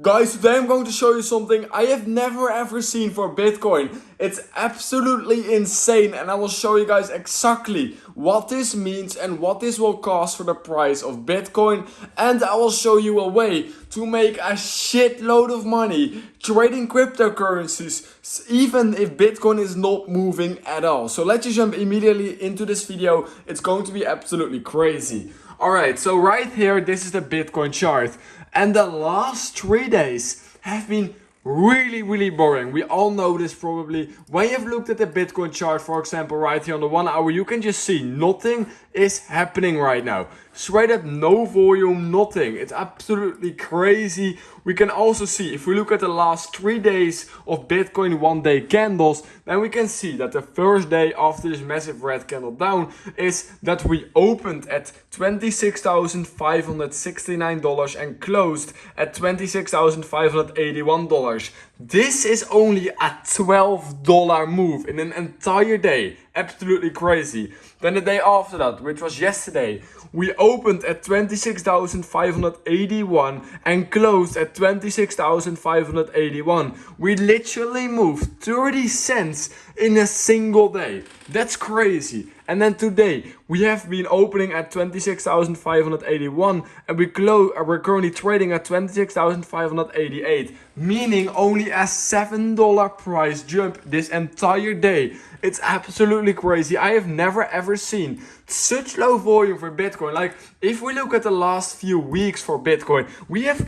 Guys, today I'm going to show you something I have never ever seen for Bitcoin. It's absolutely insane, and I will show you guys exactly what this means and what this will cost for the price of Bitcoin. And I will show you a way to make a shitload of money trading cryptocurrencies, even if Bitcoin is not moving at all. So let's just jump immediately into this video. It's going to be absolutely crazy. Alright, so right here, this is the Bitcoin chart. And the last 3 days have been really boring. We all know this probably. When you have looked at the Bitcoin chart, for example, right here on the 1 hour, you can just see nothing is happening right now. Straight up no volume, nothing. It's absolutely crazy. We can also see, if we look at the last 3 days of Bitcoin 1 day candles, then we can see that the first day after this massive red candle down is that we opened at $26,569 and closed at $26,581. This is only a $12 move in an entire day. Absolutely crazy. Then the day after that, which was yesterday, we opened at 26,581 and closed at 26,581. We literally moved 30 cents in a single day. That's crazy. And then today we have been opening at 26,581 and we're currently trading at 26,588, meaning only a $7 price jump this entire day. It's absolutely crazy. I have never ever seen such low volume for Bitcoin. Like, if we look at the last few weeks for Bitcoin, we have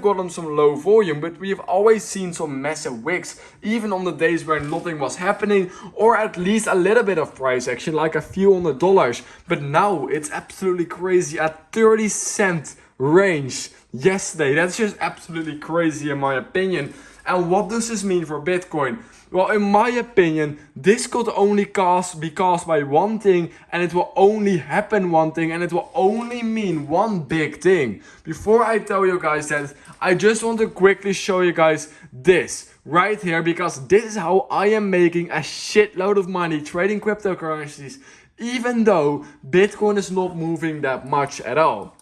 gotten some low volume, but we have always seen some massive wicks, even on the days where nothing was happening, or at least a little bit of price action, like a few $100s. But now it's absolutely crazy at 30-cent range yesterday. That's just absolutely crazy in my opinion. And what does this mean for Bitcoin? Well, in my opinion, this could only be caused by one thing, and it will only happen one thing, and it will only mean one big thing. Before I tell you guys that, I just want to quickly show you guys this right here, because this is how I am making a shitload of money trading cryptocurrencies, even though Bitcoin is not moving that much at all.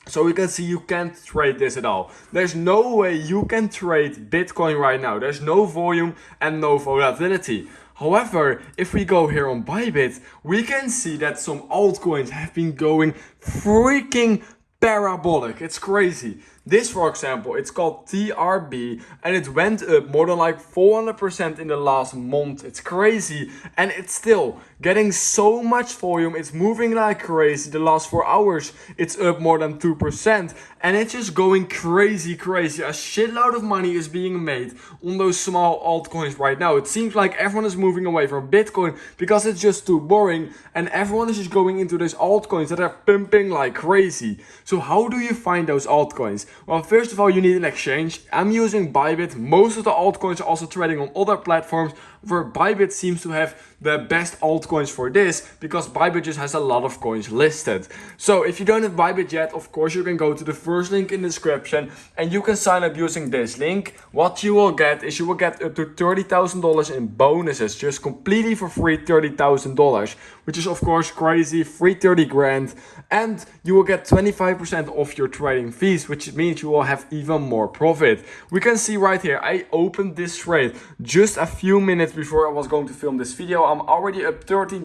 So you can see you can't trade this at all. There's no way you can trade Bitcoin right now. There's no volume and no volatility. However, if we go here on Bybit, we can see that some altcoins have been going freaking parabolic. It's crazy. This, for example, it's called TRB, and it went up more than like 400% in the last month. It's crazy, and it's still getting so much volume. It's moving like crazy. The last 4 hours, it's up more than 2%, and it's just going crazy. A shitload of money is being made on those small altcoins right now. It seems like everyone is moving away from Bitcoin because it's just too boring, and everyone is just going into these altcoins that are pumping like crazy. So how do you find those altcoins? Well, first of all, you need an exchange. I'm using Bybit. Most of the altcoins are also trading on other platforms, where Bybit seems to have the best altcoins for this, because Bybit just has a lot of coins listed. So if you don't have Bybit yet, of course you can go to the first link in the description and you can sign up using this link. What you will get is you will get up to $30,000 in bonuses, just completely for free. $30,000, which is of course crazy. Free 30 grand, and you will get 25% off your trading fees, which means you will have even more profit. We can see right here, I opened this trade just a few minutes before I was going to film this video. I'm already up $13,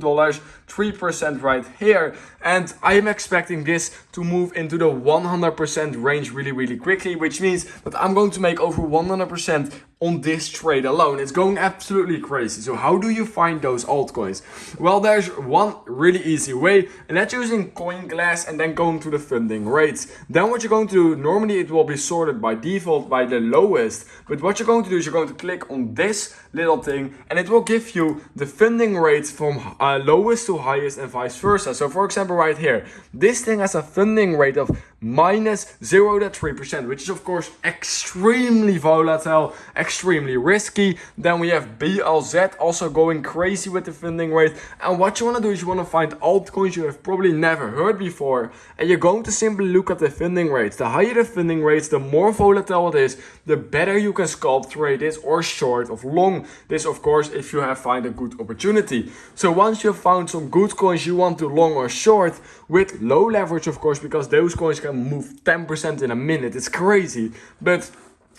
3% right here, and I am expecting this to move into the 100% range really quickly, which means that I'm going to make over 100% on this trade alone. It's going absolutely crazy. So how do you find those altcoins? Well, there's one really easy way, and that's using CoinGlass and then going to the funding rates. Then what you're going to do, normally it will be sorted by default by the lowest, but what you're going to do is you're going to click on this little thing and it will give you the funding rates from lowest to highest and vice versa. So for example, right here, this thing has a funding rate of minus 0.3%, which is of course extremely volatile, extremely risky. Then we have BLZ also going crazy with the funding rate. And what you want to do is you want to find altcoins you have probably never heard before, and you're going to simply look at the funding rates. The higher the funding rates, the more volatile it is, the better you can scalp trade this or short or long this, of course, if you have find a good opportunity. So once you've found some good coins you want to long or short with low leverage, of course, because those coins can move 10% in a minute. It's crazy. But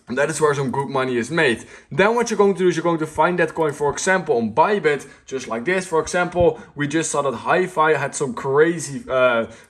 And that is where some good money is made. Then what you're going to do is you're going to find that coin, for example, on Bybit, just like this. For example, we just saw that Hi-Fi had some crazy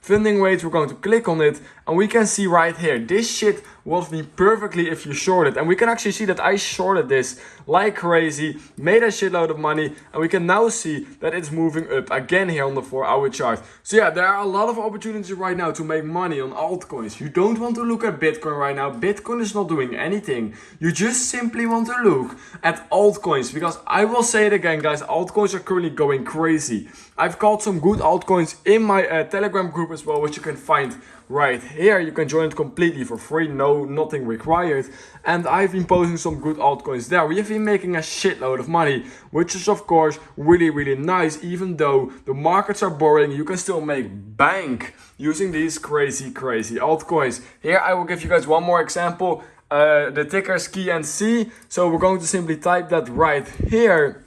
funding rates. We're going to click on it and we can see right here, this shit was me perfectly if you short it. And we can actually see that I shorted this like crazy, made a shitload of money, and we can now see that it's moving up again here on the 4-hour chart. So yeah, there are a lot of opportunities right now to make money on altcoins. You don't want to look at Bitcoin right now. Bitcoin is not doing anything. You just simply want to look at altcoins, because I will say it again, guys, altcoins are currently going crazy. I've called some good altcoins in my Telegram group as well, which you can find right here. You can join it completely for free, nothing required. And I've been posting some good altcoins there. We have been making a shitload of money, which is of course really nice. Even though the markets are boring, you can still make bank using these crazy altcoins. Here I will give you guys one more example. The ticker is cnbc. So we're going to simply type that right here.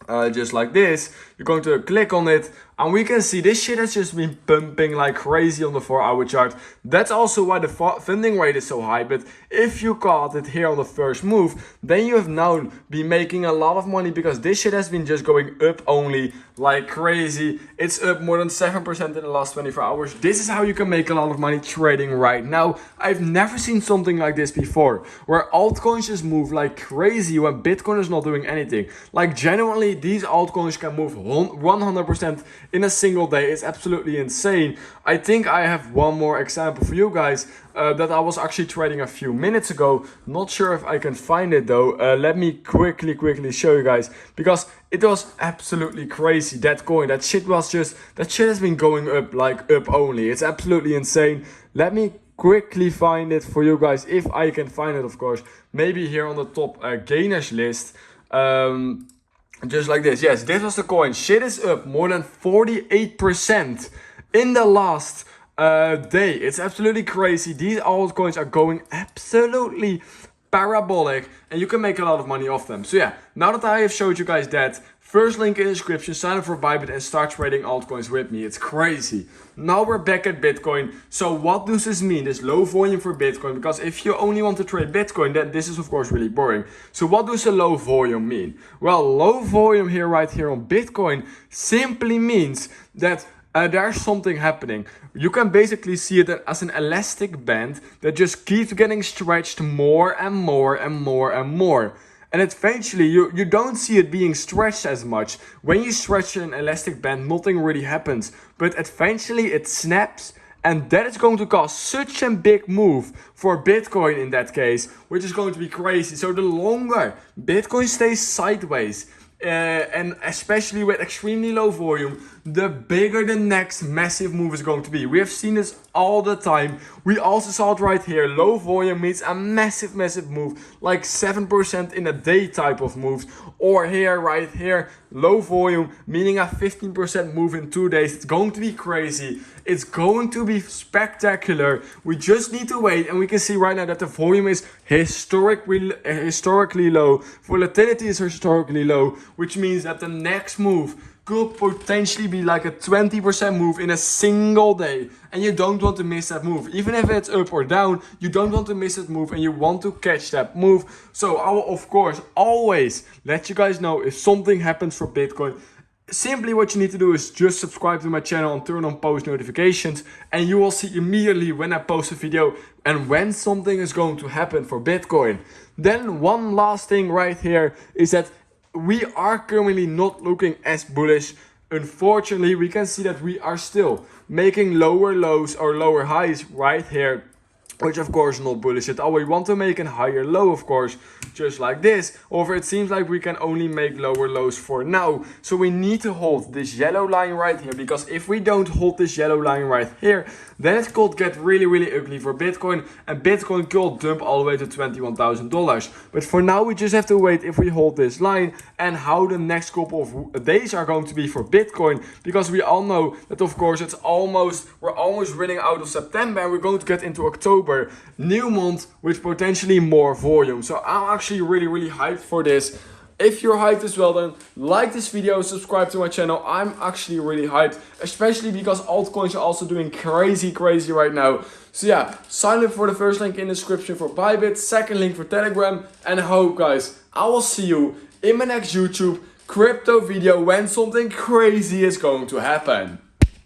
Just like this, you're going to click on it and we can see this shit has just been pumping like crazy on the 4-hour chart. That's also why the funding rate is so high. But if you caught it here on the first move, then you have now been making a lot of money, because this shit has been just going up only like crazy. It's up more than 7% in the last 24 hours. This is how you can make a lot of money trading right now. I've never seen something like this before, where altcoins just move like crazy when Bitcoin is not doing anything. Like genuinely, these altcoins can move 100% in a single day. It's absolutely insane. I think I have one more example for you guys that I was actually trading a few minutes ago. Not sure if I can find it though. Let me quickly show you guys, because it was absolutely crazy. That coin, that shit has been going up like up only. It's absolutely insane. Let me quickly find it for you guys, if I can find it, of course. Maybe here on the top gainers list. Just like this. Yes, this was the coin. Shit is up more than 48% in the last day. It's absolutely crazy. These altcoins are going absolutely parabolic, and you can make a lot of money off them. So yeah, now that I have showed you guys that, first link in the description, sign up for Bybit and start trading altcoins with me. It's crazy. Now we're back at Bitcoin. So what does this mean, this low volume for Bitcoin? Because if you only want to trade Bitcoin, then this is of course really boring. So what does a low volume mean? Well, low volume here, right here on Bitcoin, simply means that there's something happening. You can basically see it as an elastic band that just keeps getting stretched more and more. And eventually you don't see it being stretched as much. When you stretch an elastic band, nothing really happens. But eventually it snaps, and that is going to cause such a big move for Bitcoin in that case, which is going to be crazy. So the longer Bitcoin stays sideways, and especially with extremely low volume, the bigger the next massive move is going to be. We have seen this all the time. We also saw it right here. Low volume means a massive move, like 7% in a day type of moves. Or here, right here, low volume meaning a 15% move in 2 days. It's going to be crazy. It's going to be spectacular. We just need to wait, and we can see right now that the volume is historically low. Volatility is historically low, which means that the next move could potentially be like a 20% move in a single day. And you don't want to miss that move. Even if it's up or down, you don't want to miss that move, and you want to catch that move. So I will of course always let you guys know if something happens for Bitcoin. Simply what you need to do is just subscribe to my channel and turn on post notifications, and you will see immediately when I post a video and when something is going to happen for Bitcoin. Then one last thing right here is that we are currently not looking as bullish. Unfortunately, we can see that we are still making lower lows or lower highs right here, which of course not bullish at all. We want to make a higher low, of course, just like this. However, it seems like we can only make lower lows for now. So we need to hold this yellow line right here, because if we don't hold this yellow line right here, then it could get really ugly for Bitcoin, and Bitcoin could dump all the way to $21,000. But for now, we just have to wait if we hold this line and how the next couple of days are going to be for Bitcoin, because we all know that of course we're almost running out of September, and we're going to get into October, new month with potentially more volume. So I'm actually really hyped for this. If you're hyped as well, then like this video, subscribe to my channel. I'm actually really hyped, especially because altcoins are also doing crazy right now. So yeah, sign up for the first link in the description for Bybit, second link for Telegram, and I hope, guys, I will see you in my next YouTube crypto video when something crazy is going to happen.